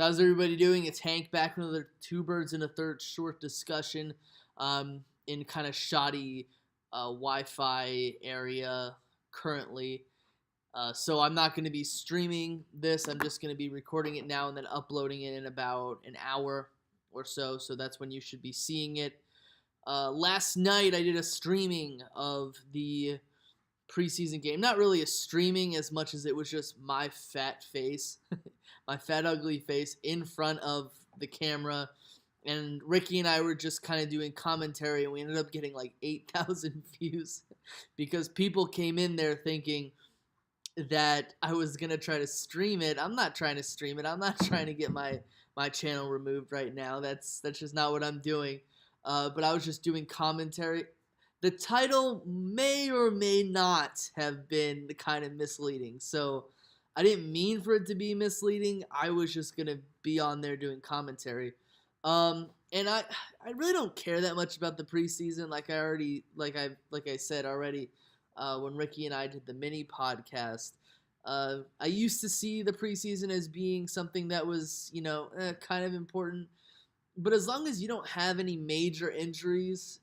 How's everybody doing? It's Hank back with another Two Birds and a Third short discussion in kind of shoddy Wi-Fi area currently. So I'm not going to be streaming this. I'm just going to be recording it now and then uploading it in about an hour or so. So that's when you should be seeing it. Last night I did a streaming of the preseason game. Not really a streaming as much as it was just my fat face, my fat ugly face in front of the camera. And Ricky and I were just kind of doing commentary, and we ended up getting like 8,000 views because people came in there thinking that I was going to try to stream it. I'm not trying to stream it. I'm not trying to get my channel removed right now. That's just not what I'm doing. But I was just doing commentary. The title may or may not have been kind of misleading. So I didn't mean for it to be misleading. I was just going to be on there doing commentary. And I really don't care that much about the preseason. Like I said already, when Ricky and I did the mini podcast, I used to see the preseason as being something that was, kind of important. But as long as you don't have any major injuries,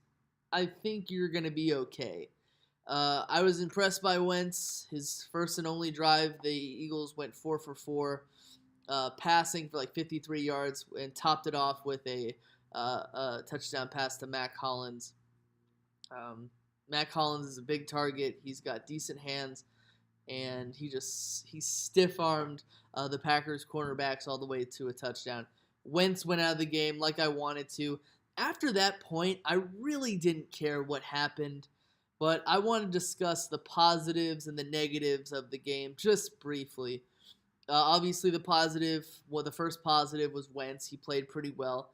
I think you're going to be okay. I was impressed by Wentz. His first and only drive, the Eagles went 4 for 4, passing for like 53 yards and topped it off with a touchdown pass to Mac Hollins. Mac Hollins is a big target. He's got decent hands, and he stiff-armed the Packers cornerbacks all the way to a touchdown. Wentz went out of the game like I wanted to. After that point, I really didn't care what happened, but I want to discuss the positives and the negatives of the game just briefly. Obviously, the first positive was Wentz. He played pretty well.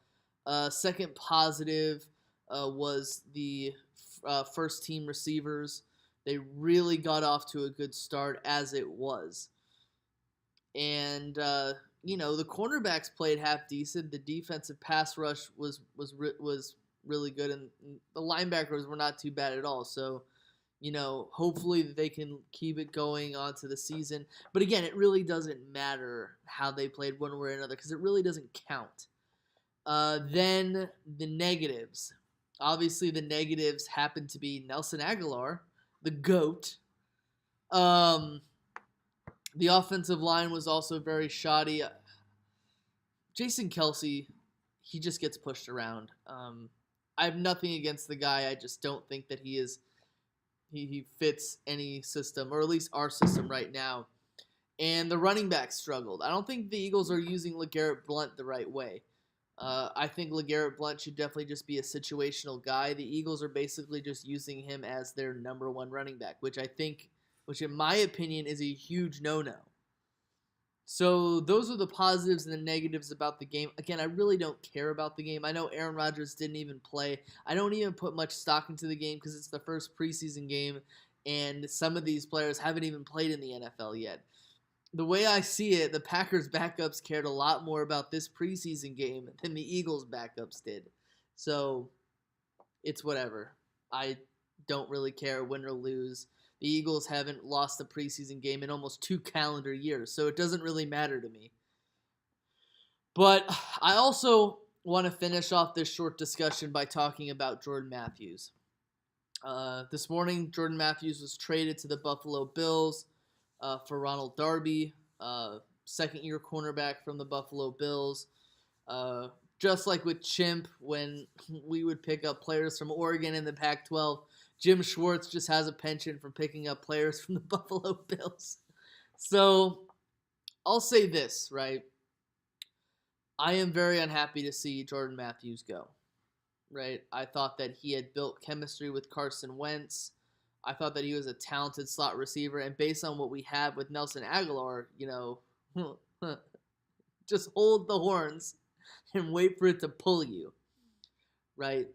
Second positive was the first team receivers. They really got off to a good start as it was. And the cornerbacks played half decent. The defensive pass rush was really good, and the linebackers were not too bad at all. So, hopefully they can keep it going onto the season. But again, it really doesn't matter how they played one way or another because it really doesn't count. Then the negatives. Obviously, the negatives happen to be Nelson Aguilar, the GOAT. The offensive line was also very shoddy. Jason Kelce, he just gets pushed around. I have nothing against the guy. I just don't think that he fits any system, or at least our system right now. And the running back struggled. I don't think the Eagles are using LeGarrette Blount the right way. I think LeGarrette Blount should definitely just be a situational guy. The Eagles are basically just using him as their number one running back, which in my opinion is a huge no-no. So those are the positives and the negatives about the game. Again, I really don't care about the game. I know Aaron Rodgers didn't even play. I don't even put much stock into the game because it's the first preseason game, and some of these players haven't even played in the NFL yet. The way I see it, the Packers backups cared a lot more about this preseason game than the Eagles backups did. So it's whatever. I don't really care, win or lose. The Eagles haven't lost a preseason game in almost 2 calendar years, so it doesn't really matter to me. But I also want to finish off this short discussion by talking about Jordan Matthews. This morning, Jordan Matthews was traded to the Buffalo Bills for Ronald Darby, second-year cornerback from the Buffalo Bills. Just like with Chimp, when we would pick up players from Oregon in the Pac-12, Jim Schwartz just has a penchant for picking up players from the Buffalo Bills. So I'll say this, right? I am very unhappy to see Jordan Matthews go, right? I thought that he had built chemistry with Carson Wentz. I thought that he was a talented slot receiver. And based on what we have with Nelson Aguilar, just hold the horns and wait for it to pull you, right?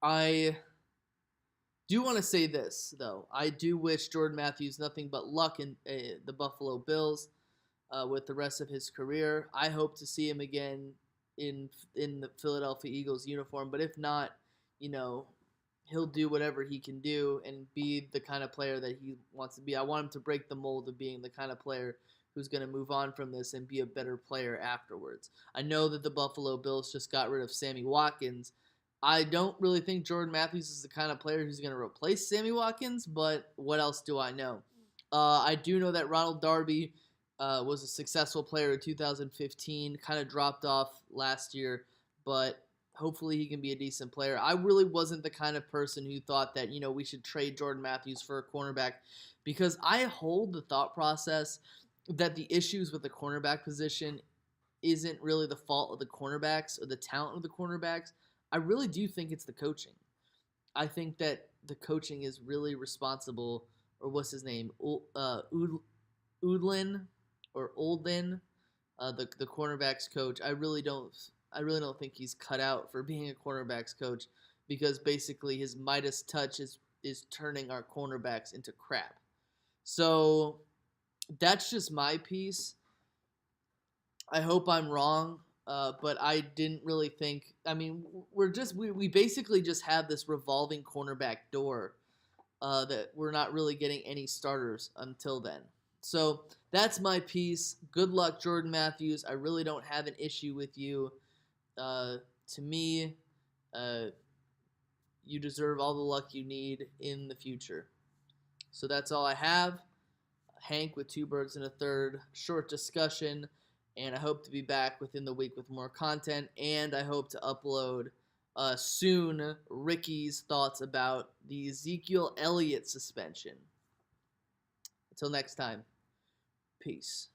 I do want to say this, though. I do wish Jordan Matthews nothing but luck in the Buffalo Bills with the rest of his career. I hope to see him again in the Philadelphia Eagles uniform. But if not, he'll do whatever he can do and be the kind of player that he wants to be. I want him to break the mold of being the kind of player who's going to move on from this and be a better player afterwards. I know that the Buffalo Bills just got rid of Sammy Watkins. I don't really think Jordan Matthews is the kind of player who's going to replace Sammy Watkins, but what else do I know? I do know that Ronald Darby was a successful player in 2015, kind of dropped off last year, but hopefully he can be a decent player. I really wasn't the kind of person who thought that, we should trade Jordan Matthews for a cornerback, because I hold the thought process that the issues with the cornerback position isn't really the fault of the cornerbacks or the talent of the cornerbacks. I really do think it's the coaching. I think that the coaching is really responsible, or what's his name? Udlin or Oldin, the cornerbacks coach. I really don't think he's cut out for being a cornerbacks coach, because basically his Midas touch is turning our cornerbacks into crap. So that's just my piece. I hope I'm wrong, but I didn't really think. I mean, we basically just have this revolving cornerback door that we're not really getting any starters until then. So that's my piece. Good luck, Jordan Matthews. I really don't have an issue with you. To me, you deserve all the luck you need in the future. So that's all I have. Hank with Two Birds and a Third, short discussion, and I hope to be back within the week with more content, and I hope to upload soon Ricky's thoughts about the Ezekiel Elliott suspension. Until next time, peace.